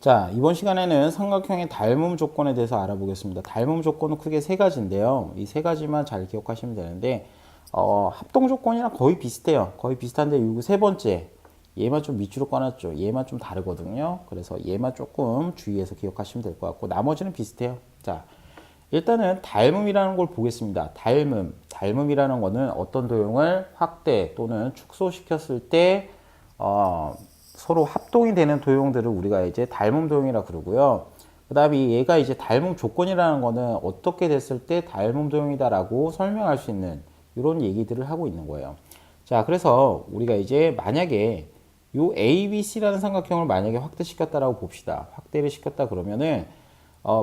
자, 이번 시간에는 삼각형의 닮음 조건에 대해서 알아보겠습니다. 닮음 조건은 크게 세 가지인데요. 이 세 가지만 잘 기억하시면 되는데, 합동 조건이랑 거의 비슷해요. 거의 비슷한데, 이거 세 번째. 얘만 좀 밑줄을 꺼놨죠. 얘만 좀 다르거든요. 그래서 얘만 조금 주의해서 기억하시면 될 것 같고, 나머지는 비슷해요. 자, 일단은 닮음이라는 걸 보겠습니다. 닮음. 닮음이라는 거는 어떤 도형을 확대 또는 축소시켰을 때, 서로 합동이 되는 도형들을 우리가 이제 닮음 도형이라 그러고요. 그 다음에 얘가 이제 닮음 조건이라는 거는 어떻게 됐을 때 닮음 도형이다라고 설명할 수 있는 이런 얘기들을 하고 있는 거예요. 자, 그래서 우리가 이제 만약에 요 ABC라는 삼각형을 만약에 확대시켰다라고 봅시다. 확대를 시켰다 그러면은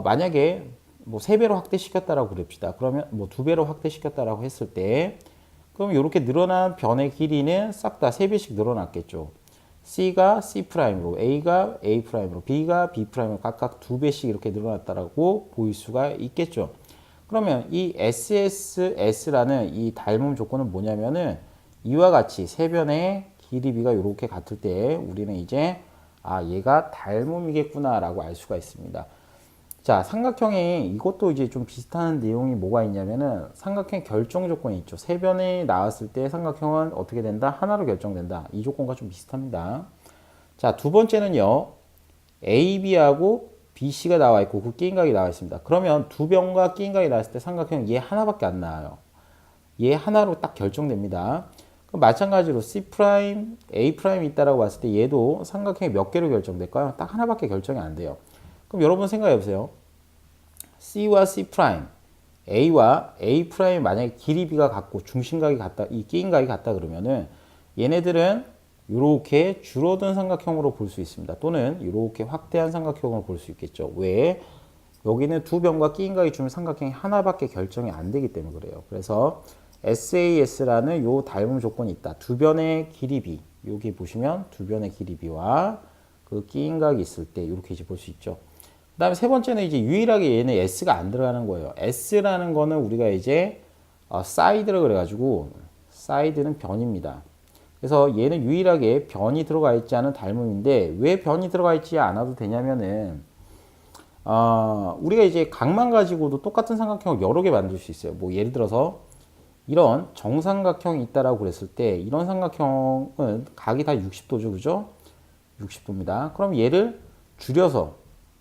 만약에 뭐 3배로 확대시켰다라고 그럽시다. 그러면 뭐 2배로 확대시켰다라고 했을 때 그럼 이렇게 늘어난 변의 길이는 싹 다 3배씩 늘어났겠죠. C가 C'로, A가 A'로, B가 B'로 각각 2배씩 이렇게 늘어났다라고 보일 수가 있겠죠. 그러면 이 SSS라는 이 닮음 조건은 뭐냐면은 이와 같이 세 변의 길이 B가 이렇게 같을 때 우리는 이제 얘가 닮음이겠구나라고 알 수가 있습니다. 자, 삼각형이 이것도 이제 좀 비슷한 내용이 뭐가 있냐면은 삼각형 결정 조건이 있죠. 세 변이 나왔을 때 삼각형은 어떻게 된다? 하나로 결정된다. 이 조건과 좀 비슷합니다. 자, 두 번째는요. AB하고 BC가 나와 있고 그 끼인각이 나와 있습니다. 그러면 두 변과 끼인각이 나왔을 때 삼각형은 얘 하나밖에 안 나와요. 얘 하나로 딱 결정됩니다. 그럼 마찬가지로 C', A' 있다라고 봤을 때 얘도 삼각형이 몇 개로 결정될까요? 딱 하나밖에 결정이 안 돼요. 그럼 여러분 생각해 보세요. C와 C', A와 A' 만약에 길이 B가 같고 중심각이 같다, 이 끼인각이 같다 그러면은 얘네들은 이렇게 줄어든 삼각형으로 볼 수 있습니다. 또는 이렇게 확대한 삼각형으로 볼 수 있겠죠. 왜? 여기는 두 변과 끼인각이 주면 삼각형이 하나밖에 결정이 안 되기 때문에 그래요. 그래서 SAS라는 요 닮음 조건이 있다. 두 변의 길이 B. 여기 보시면 두 변의 길이 B와 그 끼인각이 있을 때 이렇게 이제 볼 수 있죠. 그 다음에 세 번째는 이제 유일하게 얘는 S가 안 들어가는 거예요. S라는 거는 우리가 이제 사이드라 그래가지고 사이드는 변입니다. 그래서 얘는 유일하게 변이 들어가 있지 않은 닮음인데 왜 변이 들어가 있지 않아도 되냐면은 우리가 이제 각만 가지고도 똑같은 삼각형을 여러 개 만들 수 있어요. 뭐 예를 들어서 이런 정삼각형이 있다라고 그랬을 때 이런 삼각형은 각이 다 60도죠, 그죠? 60도입니다. 그럼 얘를 줄여서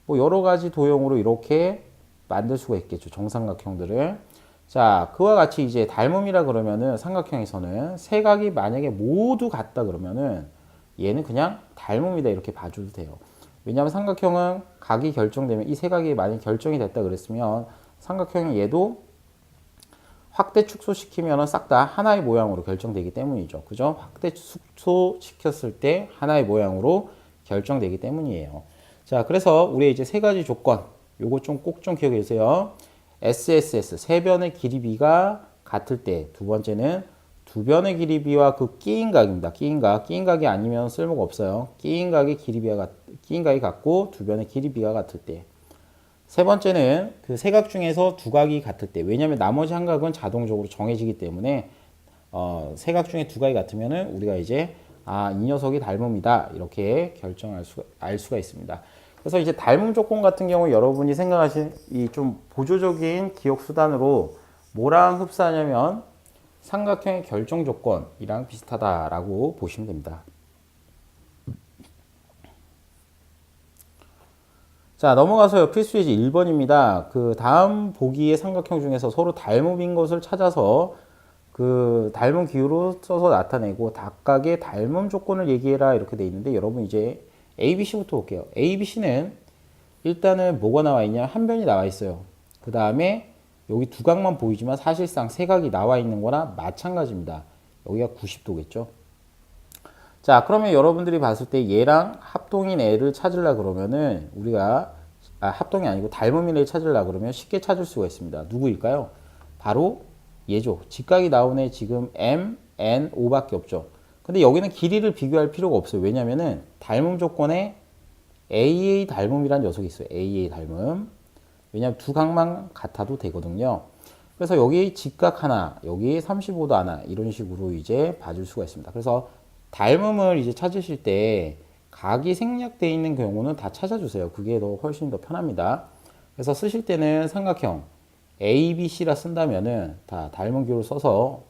뭐 여러 가지 도형으로 이렇게 만들 수가 있겠죠. 정삼각형들을. 자, 그와 같이 이제 닮음이라 그러면은 삼각형에서는 세 각이 만약에 모두 같다 그러면은 얘는 그냥 닮음이다 이렇게 봐줘도 돼요. 왜냐하면 삼각형은 각이 결정되면 이 세 각이 만약 결정이 됐다 그랬으면 삼각형이 얘도 확대 축소시키면 싹 다 하나의 모양으로 결정되기 때문이죠. 그죠? 확대 축소시켰을 때 하나의 모양으로 결정되기 때문이에요. 자, 그래서 우리 이제 세 가지 조건, 요거 좀 꼭 좀 기억해 주세요. SSS, 세 변의 길이 B가 같을 때, 두 번째는 두 변의 길이 B와 그 끼인각입니다. 끼인각이 아니면 쓸모가 없어요. 끼인각이 같고 두 변의 길이 B가 같을 때. 세 번째는 그 세 각 중에서 두 각이 같을 때. 왜냐하면 나머지 한 각은 자동적으로 정해지기 때문에 세 각 중에 두 각이 같으면은 우리가 이제 이 녀석이 닮음이다 이렇게 알 수가 있습니다. 그래서 이제 닮음 조건 같은 경우 여러분이 생각하신 이 좀 보조적인 기억 수단으로 뭐랑 흡사하냐면 삼각형의 결정 조건이랑 비슷하다라고 보시면 됩니다. 자, 넘어가서요. 필수예제 1번입니다. 그 다음 보기의 삼각형 중에서 서로 닮음인 것을 찾아서 그 닮은 기호로 써서 나타내고 각각의 닮음 조건을 얘기해라 이렇게 돼 있는데 여러분 이제 ABC부터 볼게요. ABC는 일단은 뭐가 나와 있냐? 한 변이 나와 있어요. 그 다음에 여기 두 각만 보이지만 사실상 세 각이 나와 있는 거나 마찬가지입니다. 여기가 90도겠죠. 자, 그러면 여러분들이 봤을 때 얘랑 합동인 애를 찾으려 그러면은 우리가 합동이 아니고 닮음인 애를 찾으려 그러면 쉽게 찾을 수가 있습니다. 누구일까요? 바로 얘죠. 직각이 나온 애 지금 M, N, O밖에 없죠. 근데 여기는 길이를 비교할 필요가 없어요. 왜냐면은 닮음 조건에 AA 닮음이라는 녀석이 있어요. AA 닮음. 왜냐면 두 각만 같아도 되거든요. 그래서 여기 직각 하나, 여기 35도 하나 이런 식으로 이제 봐줄 수가 있습니다. 그래서 닮음을 이제 찾으실 때 각이 생략되어 있는 경우는 다 찾아주세요. 그게 더 훨씬 더 편합니다. 그래서 쓰실 때는 삼각형 ABC라 쓴다면은 다 닮은 교를 써서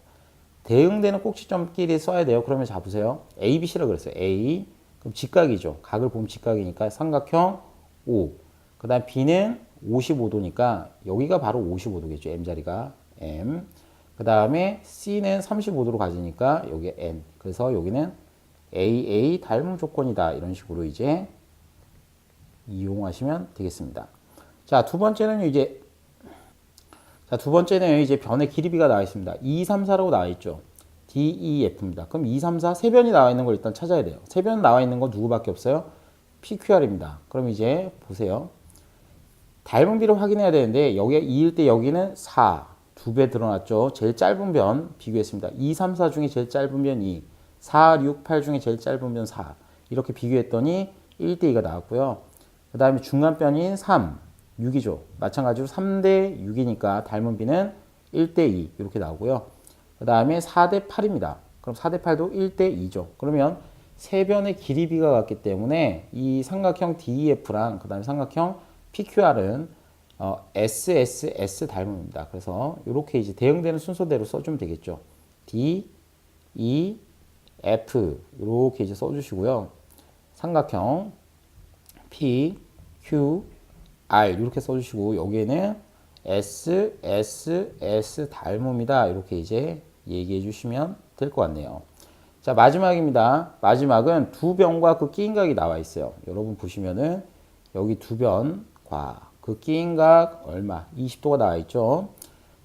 대응되는 꼭지점끼리 써야 돼요. 그러면 잡으세요. ABC라 그랬어요. A. 그럼 직각이죠. 각을 보면 직각이니까 삼각형 O. 그 다음 B는 55도니까 여기가 바로 55도겠죠. M자리가 M. 그 다음에 C는 35도로 가지니까 여기 N. 그래서 여기는 AA 닮음 조건이다. 이런 식으로 이제 이용하시면 되겠습니다. 자, 두 번째는 이제 변의 길이비가 나와 있습니다. 2, 3, 4라고 나와 있죠. D, E, F입니다. 그럼 2, 3, 4 세 변이 나와 있는 걸 일단 찾아야 돼요. 세 변 나와 있는 건 누구밖에 없어요? PQR입니다. 그럼 이제 보세요. 닮은 비를 확인해야 되는데 여기가 2일 때 여기는 4. 2배 드러났죠. 제일 짧은 변 비교했습니다. 2, 3, 4 중에 제일 짧은 변 2. 4, 6, 8 중에 제일 짧은 변 4. 이렇게 비교했더니 1대 2가 나왔고요. 그 다음에 중간 변인 3, 6이죠. 마찬가지로 3대 6이니까 닮은 비는 1대 2 이렇게 나오고요. 그 다음에 4대 8입니다. 그럼 4대 8도 1대 2죠. 그러면 세 변의 길이비가 같기 때문에 이 삼각형 DEF랑 그 다음에 삼각형 PQR은 SSS 닮음입니다. 그래서 이렇게 이제 대응되는 순서대로 써주면 되겠죠. D, E, F 이렇게 이제 써주시고요. 삼각형 P, Q, R 이렇게 써주시고 여기에는 S, S, S 닮음이다 이렇게 이제 얘기해 주시면 될 것 같네요. 자, 마지막입니다. 마지막은 두 변과 그 끼인각이 나와 있어요. 여러분 보시면은 여기 두 변과 그 끼인각 얼마? 20도가 나와 있죠.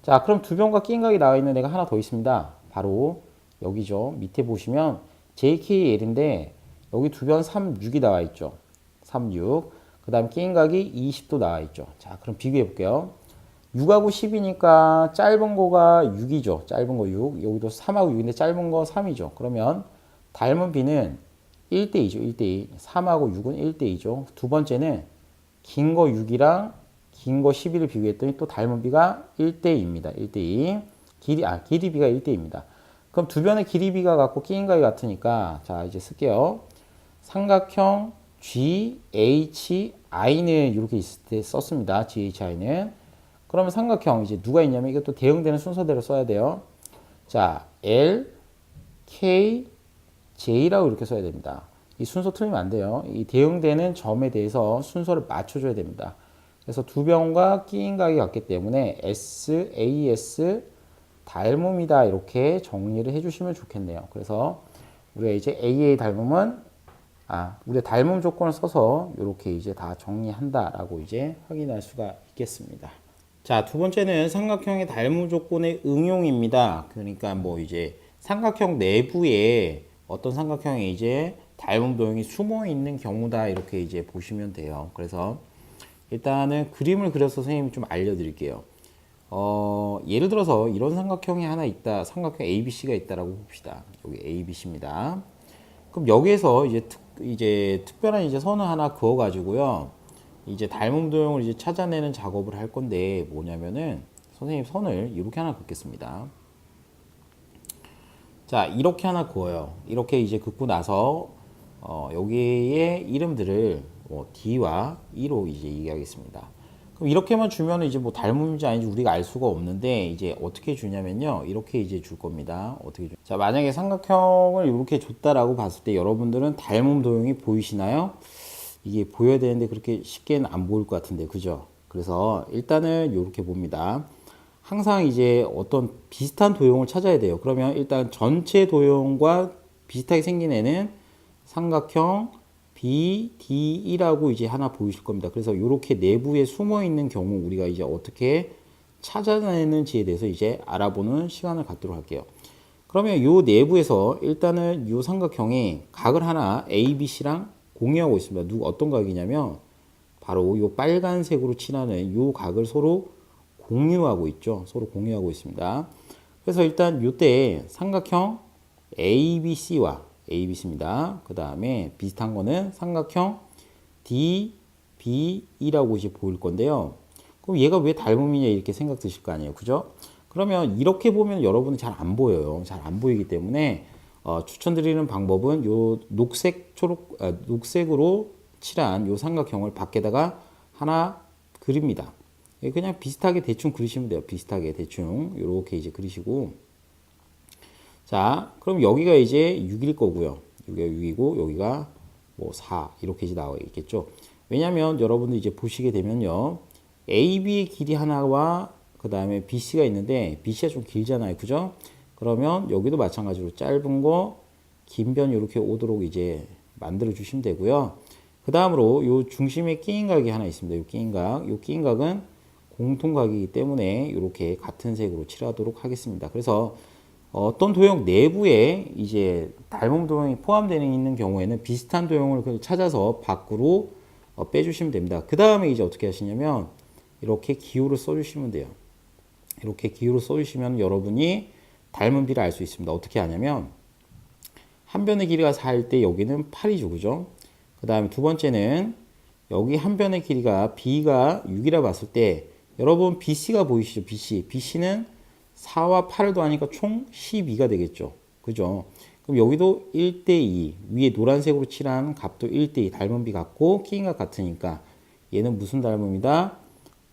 자, 그럼 두 변과 끼인각이 나와 있는 애가 하나 더 있습니다. 바로 여기죠. 밑에 보시면 JKL인데 여기 두 변 3, 6이 나와 있죠. 3, 6. 그 다음 끼인각이 20도 나와 있죠. 자, 그럼 비교해 볼게요. 6하고 10이니까 짧은 거가 6이죠. 짧은 거 6. 여기도 3하고 6인데 짧은 거 3이죠. 그러면 닮은 비는 1대 2죠. 1대 2. 3하고 6은 1대 2죠. 두 번째는 긴 거 6이랑 긴 거 11을 비교했더니 또 닮은 비가 1대 2입니다. 1대 2. 길이비가 1대 2입니다. 그럼 두 변의 길이비가 같고 끼인각이 같으니까 자, 이제 쓸게요. 삼각형 GHI는 이렇게 있을 때 썼습니다. GHI는. 그러면 삼각형 이제 누가 있냐면 이것도 대응되는 순서대로 써야 돼요. 자, L, K, J라고 이렇게 써야 됩니다. 이 순서 틀리면 안 돼요. 이 대응되는 점에 대해서 순서를 맞춰줘야 됩니다. 그래서 두 변과 끼인각이 같기 때문에 S, AS 닮음이다 이렇게 정리를 해주시면 좋겠네요. 그래서 우리가 이제 AA 닮음은 우리가 닮음 조건을 써서 이렇게 이제 다 정리한다라고 이제 확인할 수가 있겠습니다. 자, 두 번째는 삼각형의 닮음 조건의 응용입니다. 그러니까 뭐 이제 삼각형 내부에 어떤 삼각형에 이제 닮음 도형이 숨어 있는 경우다 이렇게 이제 보시면 돼요. 그래서 일단은 그림을 그려서 선생님이 좀 알려드릴게요. 예를 들어서 이런 삼각형이 하나 있다. 삼각형 ABC가 있다라고 봅시다. 여기 ABC입니다. 그럼 여기에서 이제 특별한 이제 선을 하나 그어 가지고요. 이제 닮음 도형을 이제 찾아내는 작업을 할 건데 뭐냐면은 선생님 선을 이렇게 하나 긋겠습니다. 자, 이렇게 하나 그어요. 이렇게 이제 긋고 나서 여기에 이름들을 D와 E로 이제 얘기하겠습니다. 그럼 이렇게만 주면 이제 뭐 닮음인지 아닌지 우리가 알 수가 없는데 이제 어떻게 주냐면요. 이렇게 이제 줄 겁니다. 자, 만약에 삼각형을 이렇게 줬다라고 봤을 때 여러분들은 닮음 도형이 보이시나요? 이게 보여야 되는데 그렇게 쉽게는 안 보일 것 같은데, 그죠? 그래서 일단은 이렇게 봅니다. 항상 이제 어떤 비슷한 도형을 찾아야 돼요. 그러면 일단 전체 도형과 비슷하게 생긴 애는 삼각형 BDE라고 이제 하나 보이실 겁니다. 그래서 이렇게 내부에 숨어 있는 경우 우리가 이제 어떻게 찾아내는지에 대해서 이제 알아보는 시간을 갖도록 할게요. 그러면 이 내부에서 일단은 이 삼각형이 각을 하나 ABC랑 공유하고 있습니다. 어떤 각이냐면 바로 이 빨간색으로 칠하는 이 각을 서로 공유하고 있죠. 서로 공유하고 있습니다. 그래서 일단 이때 삼각형 ABC와 ABC입니다. 그 다음에 비슷한 거는 삼각형 DBE라고 이제 보일 건데요. 그럼 얘가 왜 닮음이냐 이렇게 생각 드실 거 아니에요. 그죠? 그러면 이렇게 보면 여러분은 잘 안 보여요. 잘 안 보이기 때문에 추천드리는 방법은 요 녹색으로 칠한 요 삼각형을 밖에다가 하나 그립니다. 그냥 비슷하게 대충 그리시면 돼요. 비슷하게 대충 이렇게 이제 그리시고, 자, 그럼 여기가 이제 6일 거고요. 여기가 6이고 여기가 뭐 4 이렇게 이제 나와 있겠죠. 왜냐하면 여러분들 이제 보시게 되면요, AB의 길이 하나와 그 다음에 BC가 있는데 BC가 좀 길잖아요, 그죠? 그러면 여기도 마찬가지로 짧은 거, 긴 변 이렇게 오도록 이제 만들어 주시면 되고요. 그 다음으로 요 중심에 끼인 각이 하나 있습니다. 요 끼인 각, 요 끼인 각은 공통각이기 때문에 이렇게 같은 색으로 칠하도록 하겠습니다. 그래서 어떤 도형 내부에 이제 닮은 도형이 포함되어 있는 경우에는 비슷한 도형을 찾아서 밖으로 빼주시면 됩니다. 그 다음에 이제 어떻게 하시냐면 이렇게 기호를 써주시면 돼요. 이렇게 기호를 써주시면 여러분이 닮은 비를 알 수 있습니다. 어떻게 하냐면 한 변의 길이가 4일 때 여기는 8이죠, 그죠? 그 다음에 두 번째는 여기 한 변의 길이가 B가 6이라 봤을 때 여러분 BC가 보이시죠? BC는 4와 8을 더하니까 총 12가 되겠죠. 그죠? 그럼 여기도 1대2 위에 노란색으로 칠한 값도 1대2 닮은 비 같고 끼인 것 같으니까 얘는 무슨 닮음이다?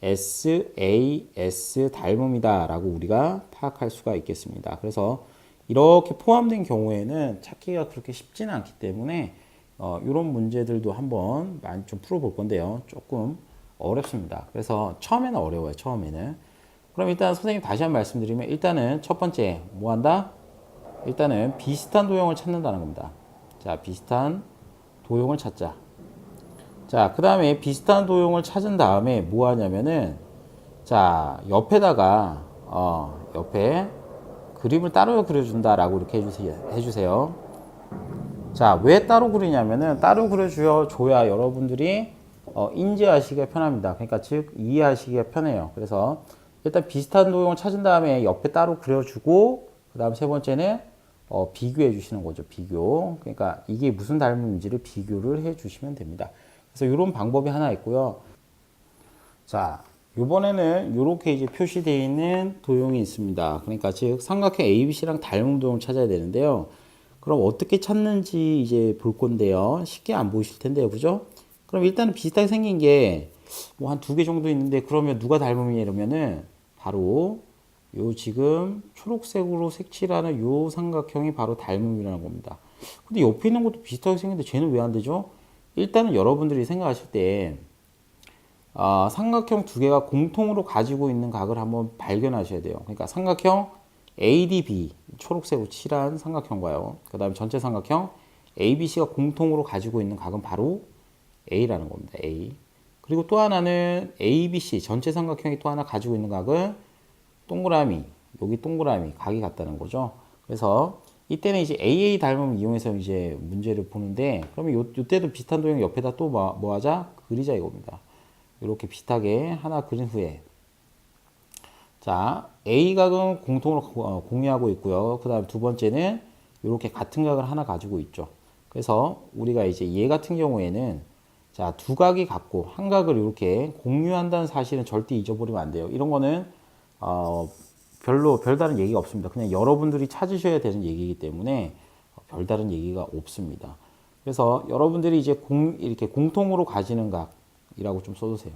SAS 닮음이다 라고 우리가 파악할 수가 있겠습니다. 그래서 이렇게 포함된 경우에는 찾기가 그렇게 쉽지는 않기 때문에 이런 문제들도 한번 많이 좀 풀어볼 건데요. 조금 어렵습니다. 그래서 처음에는 어려워요. 처음에는. 그럼 일단 선생님 다시 한번 말씀드리면 일단은 첫 번째 뭐 한다? 일단은 비슷한 도형을 찾는다는 겁니다. 자, 비슷한 도형을 찾자. 자, 그 다음에 비슷한 도형을 찾은 다음에 뭐 하냐면은 자, 옆에다가 옆에 그림을 따로 그려준다라고 이렇게 해주세요. 자, 왜 따로 그리냐면은 따로 그려줘야 여러분들이 인지하시기가 편합니다. 그러니까 즉 이해하시기가 편해요. 그래서 일단 비슷한 도형을 찾은 다음에 옆에 따로 그려주고 그 다음 세 번째는 비교해 주시는 거죠. 비교. 그러니까 이게 무슨 닮음인지를 비교를 해 주시면 됩니다. 그래서 이런 방법이 하나 있고요. 자, 이번에는 이렇게 이제 표시되어 있는 도형이 있습니다. 그러니까 즉 삼각형 ABC랑 닮은 도형을 찾아야 되는데요. 그럼 어떻게 찾는지 이제 볼 건데요. 쉽게 안 보이실 텐데요. 그죠? 그럼 일단은 비슷하게 생긴 게 뭐 한 두 개 정도 있는데 그러면 누가 닮음이냐 이러면은 바로 요 지금 초록색으로 색칠하는 요 삼각형이 바로 닮음이라는 겁니다. 근데 옆에 있는 것도 비슷하게 생겼는데 쟤는 왜 안 되죠? 일단은 여러분들이 생각하실 때 삼각형 두 개가 공통으로 가지고 있는 각을 한번 발견하셔야 돼요. 그러니까 삼각형 ADB 초록색으로 칠한 삼각형과요. 그 다음에 전체 삼각형 ABC가 공통으로 가지고 있는 각은 바로 A라는 겁니다. A. 그리고 또 하나는 ABC 전체 삼각형이 또 하나 가지고 있는 각은 동그라미, 여기 동그라미 각이 같다는 거죠. 그래서 이때는 이제 AA 닮음을 이용해서 이제 문제를 보는데 그러면 요때도 비슷한 도형 옆에다 또 뭐 하자? 그리자 이겁니다. 이렇게 비슷하게 하나 그린 후에 자, A 각은 공통으로 공유하고 있고요. 그 다음 두 번째는 이렇게 같은 각을 하나 가지고 있죠. 그래서 우리가 이제 얘 같은 경우에는 자, 두 각이 같고 한 각을 이렇게 공유한다는 사실은 절대 잊어버리면 안 돼요. 이런 거는 별다른 얘기가 없습니다. 그냥 여러분들이 찾으셔야 되는 얘기이기 때문에 별다른 얘기가 없습니다. 그래서 여러분들이 이제 이렇게 공통으로 가지는 각이라고 좀 써주세요.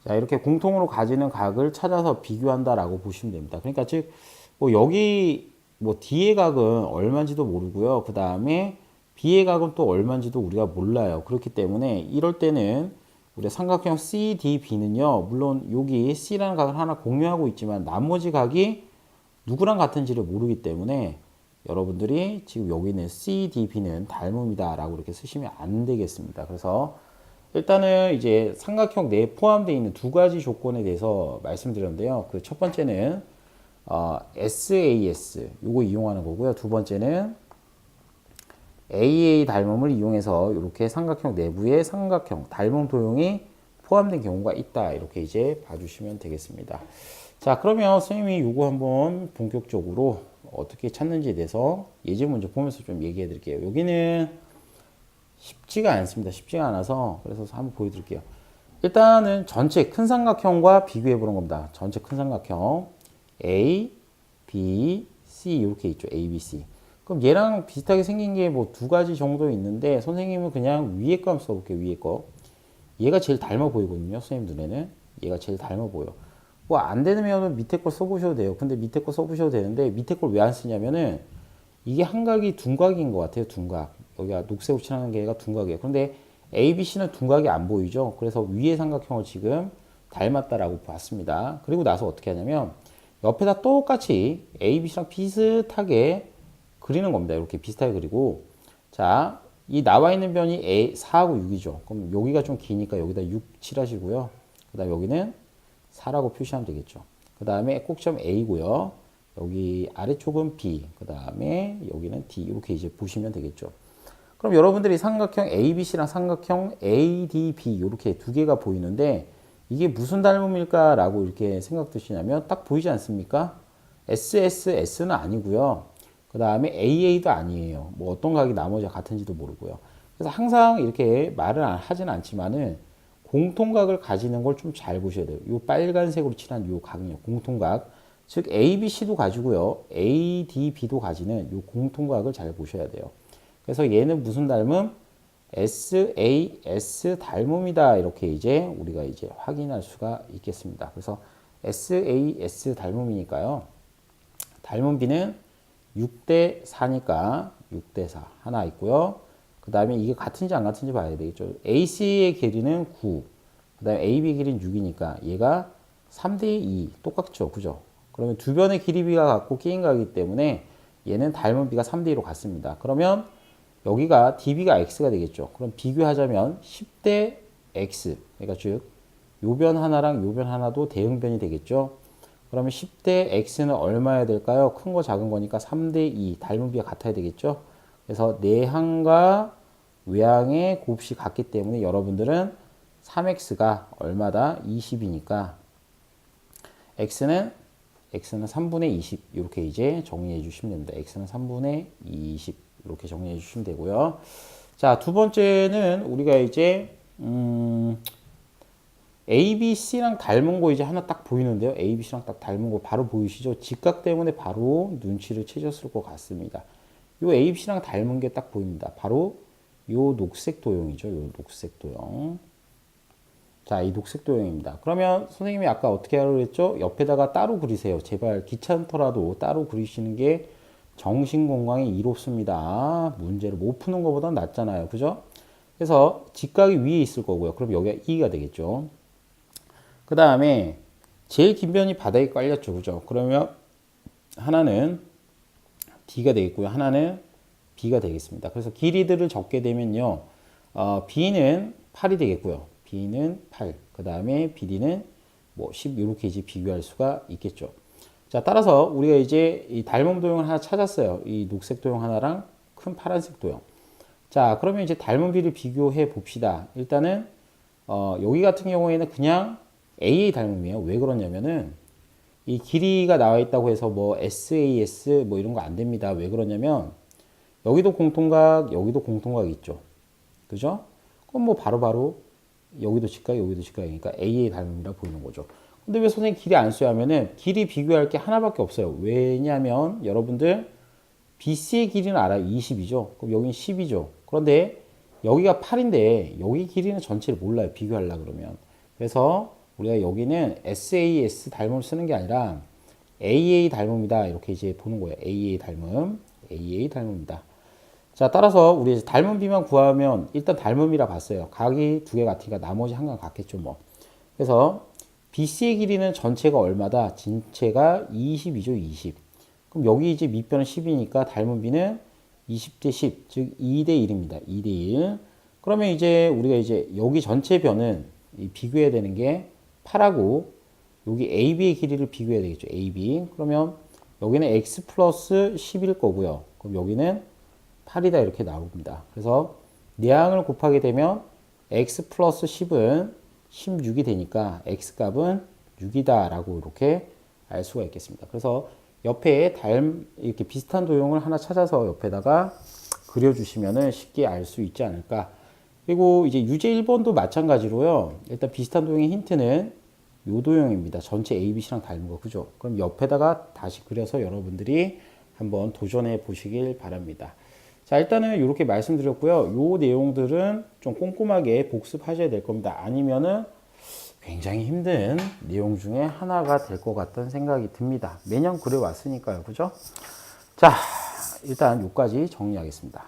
자, 이렇게 공통으로 가지는 각을 찾아서 비교한다라고 보시면 됩니다. 그러니까 즉, 뭐 여기 뭐 D의 각은 얼마인지도 모르고요. 그 다음에 B의 각은 또 얼마인지도 우리가 몰라요. 그렇기 때문에 이럴 때는 우리 삼각형 CDB는요, 물론 여기 C라는 각을 하나 공유하고 있지만 나머지 각이 누구랑 같은지를 모르기 때문에 여러분들이 지금 여기 있는 CDB는 닮음이다 라고 이렇게 쓰시면 안 되겠습니다. 그래서 일단은 이제 삼각형 내에 포함되어 있는 두 가지 조건에 대해서 말씀드렸는데요. 그 첫 번째는 SAS 요거 이용하는 거고요. 두 번째는 AA 닮음을 이용해서 이렇게 삼각형 내부에 삼각형 닮음 도형이 포함된 경우가 있다. 이렇게 이제 봐주시면 되겠습니다. 자, 그러면 선생님이 요거 한번 본격적으로 어떻게 찾는지에 대해서 예제 문제 보면서 좀 얘기해 드릴게요. 여기는 쉽지가 않습니다. 쉽지가 않아서 그래서 한번 보여드릴게요. 일단은 전체 큰 삼각형과 비교해 보는 겁니다. 전체 큰 삼각형 A, B, C 이렇게 있죠. A, B, C. 그럼 얘랑 비슷하게 생긴 게 뭐 두 가지 정도 있는데 선생님은 그냥 위에 거 한번 써볼게요. 위에 거. 얘가 제일 닮아 보이거든요. 선생님 눈에는. 얘가 제일 닮아 보여. 뭐 안 되면 밑에 걸 써보셔도 돼요. 근데 밑에 거 써보셔도 되는데 밑에 걸 왜 안 쓰냐면은 이게 한각이 둔각인 것 같아요. 둔각. 여기가 녹색으로 칠하는 게 얘가 둔각이에요. 그런데 A, B, C는 둔각이 안 보이죠. 그래서 위의 삼각형을 지금 닮았다라고 봤습니다. 그리고 나서 어떻게 하냐면 옆에다 똑같이 A, B, C랑 비슷하게 그리는 겁니다. 이렇게 비슷하게 그리고 자, 이 나와 있는 변이 A 4하고 6이죠. 그럼 여기가 좀 기니까 여기다 6 칠하시고요. 그다음 여기는 4라고 표시하면 되겠죠. 그다음에 꼭지점 A고요. 여기 아래쪽은 B, 그다음에 여기는 D 이렇게 이제 보시면 되겠죠. 그럼 여러분들이 삼각형 ABC랑 삼각형 ADB 이렇게 두 개가 보이는데 이게 무슨 닮음일까라고 이렇게 생각 드시냐면 딱 보이지 않습니까? SSS는 아니고요. 그 다음에 AA도 아니에요. 뭐 어떤 각이 나머지가 같은지도 모르고요. 그래서 항상 이렇게 말을 하진 않지만은 공통각을 가지는 걸 좀 잘 보셔야 돼요. 요 빨간색으로 칠한 요 각은요. 공통각. 즉 ABC도 가지고요. ADB도 가지는 요 공통각을 잘 보셔야 돼요. 그래서 얘는 무슨 닮음? SAS 닮음이다. 이렇게 이제 우리가 이제 확인할 수가 있겠습니다. 그래서 SAS 닮음이니까요. 닮은 B는 6대 4니까 6대 4 하나 있고요. 그 다음에 이게 같은지 안 같은지 봐야 되겠죠. AC의 길이는 9. 그 다음에 AB 길이는 6이니까 얘가 3대 2 똑같죠. 그죠? 그러면 두 변의 길이 B가 같고 끼인 거기 때문에 얘는 닮은 B가 3대 2로 같습니다. 그러면 여기가 DB가 X가 되겠죠. 그럼 비교하자면 10대 X. 그러니까 즉, 요 변 하나랑 요 변 하나도 대응변이 되겠죠. 그러면 10대 X는 얼마야 될까요? 큰 거 작은 거니까 3대 2. 닮은 비가 같아야 되겠죠. 그래서 내항과 외항의 곱이 같기 때문에 여러분들은 3X가 얼마다? 20이니까 X는 3분의 20 이렇게 이제 정리해 주시면 됩니다. X는 3분의 20 이렇게 정리해 주시면 되고요. 자, 두 번째는 우리가 이제 A, B, C랑 닮은 거 이제 하나 딱 보이는데요. A, B, C랑 딱 닮은 거 바로 보이시죠? 직각 때문에 바로 눈치를 채셨을 것 같습니다. 요 A, B, C랑 닮은 게 딱 보입니다. 바로 요 녹색 도형이죠. 요 녹색 도형. 자, 이 녹색 도형입니다. 그러면 선생님이 아까 어떻게 하라고 했죠? 옆에다가 따로 그리세요. 제발 귀찮더라도 따로 그리시는 게 정신 건강에 이롭습니다. 문제를 못 푸는 것보다 낫잖아요. 그죠? 그래서 직각이 위에 있을 거고요. 그럼 여기가 2가 되겠죠. 그 다음에 제일 긴 변이 바닥에 깔렸죠. 그죠? 그러면 하나는 D가 되겠고요. 하나는 B가 되겠습니다. 그래서 길이들을 적게 되면요. B는 8이 되겠고요. B는 8. 그 다음에 BD는 뭐 10 이렇게 이제 비교할 수가 있겠죠. 자, 따라서 우리가 이제 이 닮은 도형을 하나 찾았어요. 이 녹색 도형 하나랑 큰 파란색 도형. 자, 그러면 이제 닮은 비를 비교해 봅시다. 일단은 여기 같은 경우에는 그냥 AA 닮음이에요. 왜 그러냐면은 이 길이가 나와 있다고 해서 뭐 SAS 뭐 이런 거 안 됩니다. 왜 그러냐면 여기도 공통각, 여기도 공통각 있죠. 그죠? 그럼 뭐 바로바로 여기도 직각, 여기도 직각이니까 AA 닮음이라 보이는 거죠. 근데 왜 선생님 길이 안 써요 하면은 길이 비교할 게 하나밖에 없어요. 왜냐면 여러분들 BC의 길이는 알아요. 20이죠. 그럼 여기는 10이죠. 그런데 여기가 8인데 여기 길이는 전체를 몰라요. 비교하려고 그러면. 그래서 우리가 여기는 SAS 닮음을 쓰는 게 아니라 AA 닮음이다. 이렇게 이제 보는 거예요. AA 닮음. AA 닮음이다. 자, 따라서 우리 닮은 비만 구하면 일단 닮음이라 봤어요. 각이 두 개 같으니까 나머지 한 각 같겠죠, 뭐. 그래서 BC의 길이는 전체가 얼마다? 전체가 20이죠, 20. 그럼 여기 이제 밑변은 10이니까 닮은 비는 20대 10, 즉 2대 1입니다. 2대 1. 그러면 이제 우리가 이제 여기 전체 변은 비교해야 되는 게 8하고 여기 AB의 길이를 비교해야 되겠죠. AB. 그러면 여기는 X 플러스 10일 거고요. 그럼 여기는 8이다 이렇게 나옵니다. 그래서 내항을 곱하게 되면 X 플러스 10은 16이 되니까 X 값은 6이다 라고 이렇게 알 수가 있겠습니다. 그래서 옆에 이렇게 비슷한 도형을 하나 찾아서 옆에다가 그려주시면 쉽게 알 수 있지 않을까. 그리고 이제 유제 1번도 마찬가지로요. 일단 비슷한 도형의 힌트는 요 도형입니다. 전체 ABC랑 닮은 거. 그죠? 그럼 옆에다가 다시 그려서 여러분들이 한번 도전해 보시길 바랍니다. 자, 일단은 이렇게 말씀드렸고요. 요 내용들은 좀 꼼꼼하게 복습하셔야 될 겁니다. 아니면은 굉장히 힘든 내용 중에 하나가 될 것 같다는 생각이 듭니다. 매년 그래 왔으니까요. 그죠? 자, 일단 요까지 정리하겠습니다.